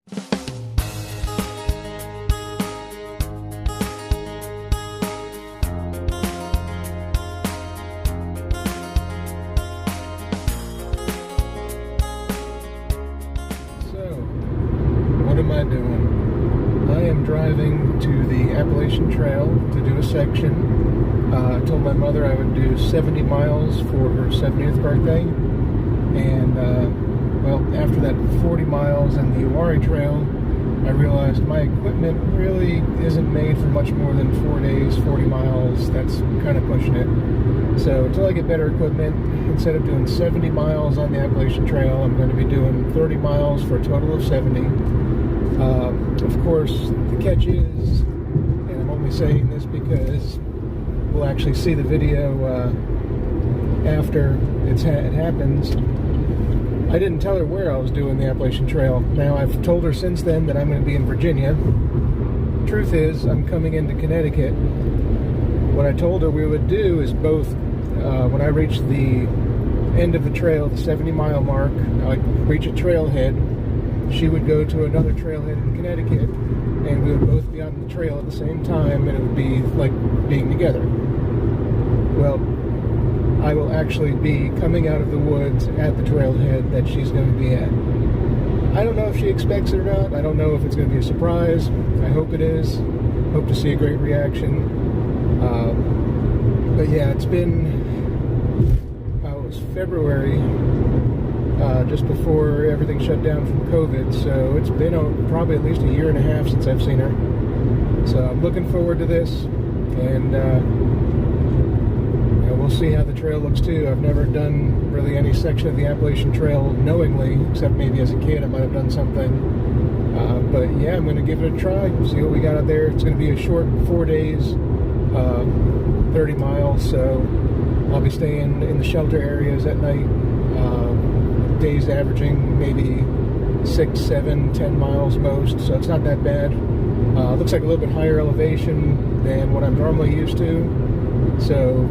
What am I doing? I am driving to the Appalachian Trail to do a section. I told my mother I would do 70 miles for her 70th birthday. And, well, after that 40 miles and the Uwharrie Trail, I realized my equipment really isn't made for much more than 4 days, 40 miles. That's kind of pushing it. So until I get better equipment, instead of doing 70 miles on the Appalachian Trail, I'm going to be doing 30 miles for a total of 70. Of course, the catch is, and I'm only saying this because we'll actually see the video after it happens, I didn't tell her where I was doing the Appalachian Trail. Now, I've told her since then that I'm going to be in Virginia. Truth is, I'm coming into Connecticut. What I told her we would do is both, when I reach the end of the trail, the 70-mile mark, I'd reach a trailhead. She would go to another trailhead in Connecticut, and we would both be on the trail at the same time, and it would be like being together. Well, I will actually be coming out of the woods at the trailhead that she's going to be at. I don't know if she expects it or not. I don't know if it's going to be a surprise. I hope it is. Hope to see a great reaction. But yeah, it's been, it was February, just before everything shut down from COVID, so it's been probably at least a year and a half since I've seen her. So I'm looking forward to this, and we'll see how the trail looks too. I've never done really any section of the Appalachian Trail knowingly, except maybe as a kid I might have done something. But yeah, I'm going to give it a try, see what we got out there. It's going to be a short 4 days, 30 miles, so I'll be staying in the shelter areas at night. Days averaging maybe 6, 7, 10 miles most, so it's not that bad. Looks like a little bit higher elevation than what I'm normally used to, so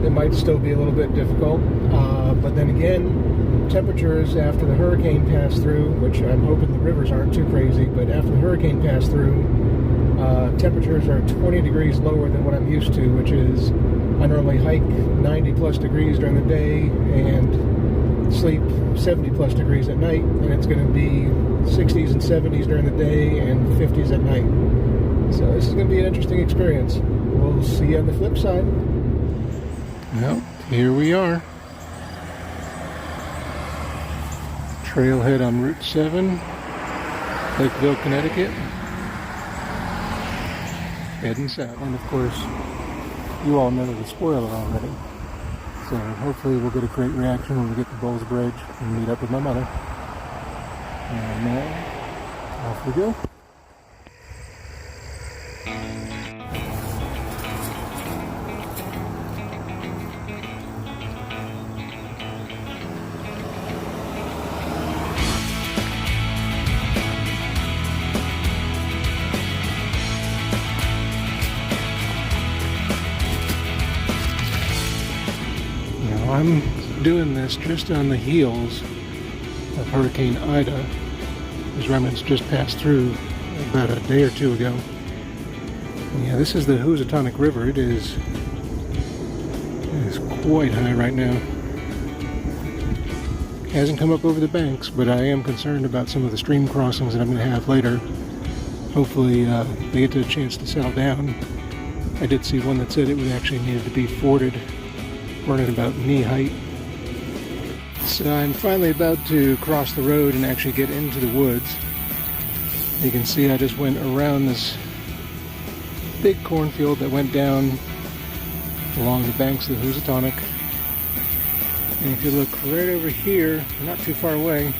it might still be a little bit difficult. But then again, temperatures after the hurricane passed through, which I'm hoping the rivers aren't too crazy, but after the hurricane passed through, temperatures are 20 degrees lower than what I'm used to, which is I normally hike 90 plus degrees during the day and sleep 70 plus degrees at night, and it's going to be 60s and 70s during the day and 50s at night. So this is going to be an interesting experience. We'll see you on the flip side. Well, here we are. Trailhead on Route 7, Lakeville, Connecticut. Heading south. And of course, you all know the spoiler already. So hopefully we'll get a great reaction when we get to Bowles Bridge and meet up with my mother. And now, off we go. I'm doing this just on the heels of Hurricane Ida. These remnants just passed through about a day or two ago. Yeah, this is the Housatonic River. It is quite high right now. Hasn't come up over the banks, but I am concerned about some of the stream crossings that I'm going to have later. Hopefully they get a chance to settle down. I did see one that said it would actually needed to be forded. We're at about knee height. So I'm finally about to cross the road and actually get into the woods. You can see I just went around this big cornfield that went down along the banks of the Housatonic. And if you look right over here, not too far away,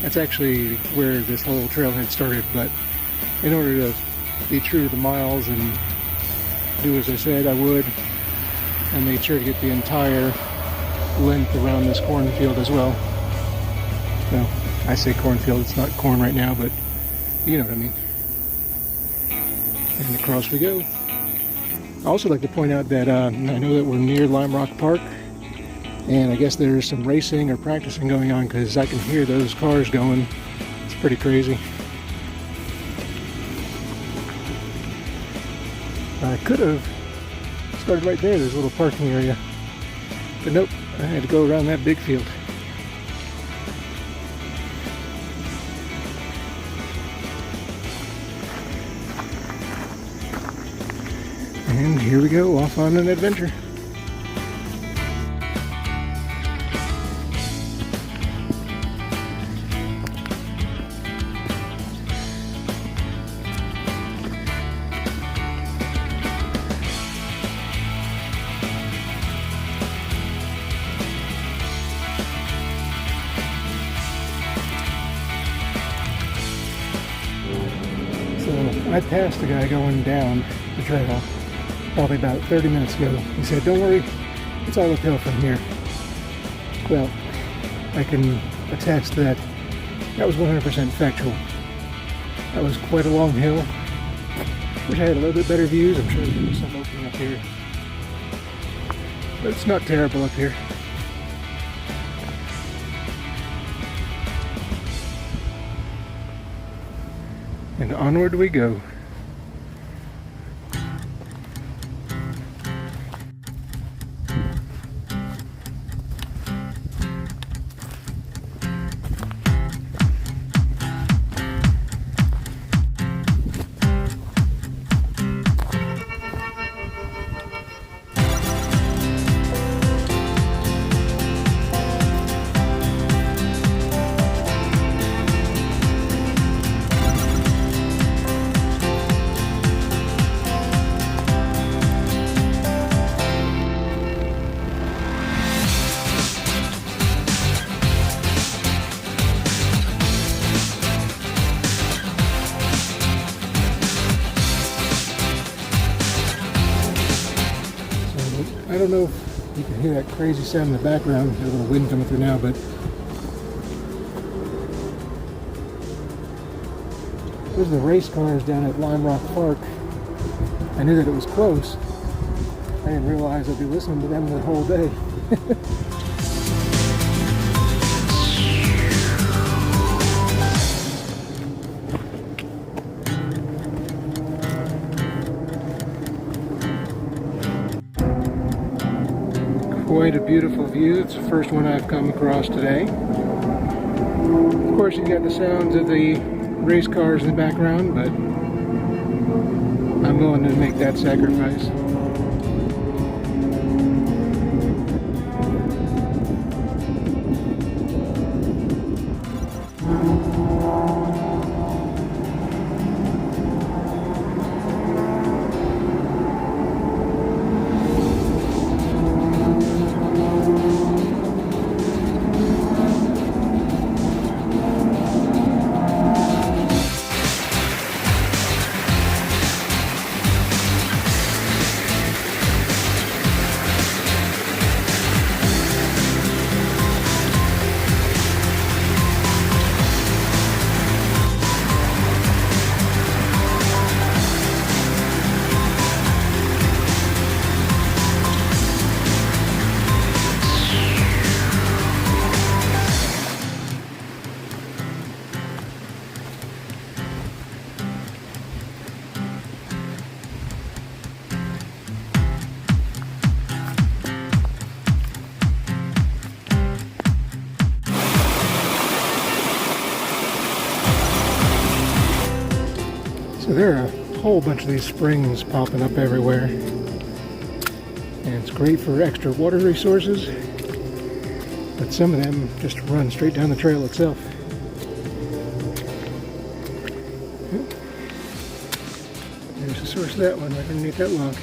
that's actually where this whole trailhead started. But in order to be true to the miles and do as I said I would, I made sure to get the entire length around this cornfield as well. Well, I say cornfield, it's not corn right now, but you know what I mean. And across we go. I also like to point out that I know that we're near Lime Rock Park, and I guess there's some racing or practicing going on because I can hear those cars going. It's pretty crazy. I could have started right there. There's a little parking area. But nope, I had to go around that big field. And here we go, off on an adventure. So I passed the guy going down the trail probably about 30 minutes ago. He said, "Don't worry, it's all uphill from here." Well, I can attest that that was 100% factual. That was quite a long hill. Wish I had a little bit better views. I'm sure there's going to be some opening up here. But it's not terrible up here. And onward we go. I don't know if you can hear that crazy sound in the background. There's a little wind coming through now, but there's the race cars down at Lime Rock Park. I knew that it was close. I didn't realize I'd be listening to them the whole day. Quite a beautiful view. It's the first one I've come across today. Of course, you got the sounds of the race cars in the background, but I'm willing to make that sacrifice. So there are a whole bunch of these springs popping up everywhere, and it's great for extra water resources, but some of them just run straight down the trail itself. There's the source of that one right underneath that log.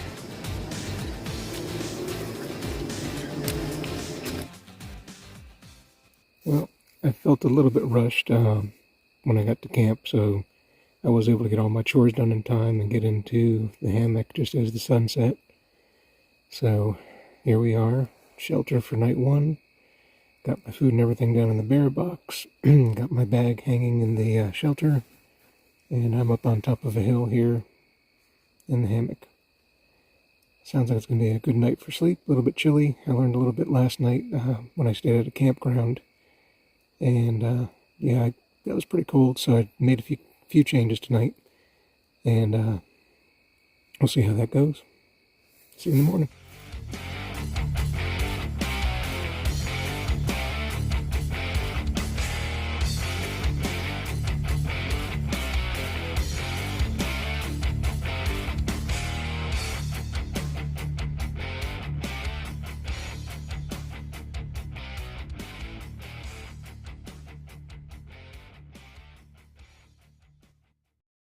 Well, I felt a little bit rushed when I got to camp, so I was able to get all my chores done in time and get into the hammock just as the sun set. So here we are, shelter for night one. Got my food and everything down in the bear box. Got my bag hanging in the shelter. And I'm up on top of a hill here in the hammock. Sounds like it's going to be a good night for sleep. A little bit chilly. I learned a little bit last night when I stayed at a campground. And yeah, that was pretty cold, so I made a few changes tonight, and we'll see how that goes. See you in the morning.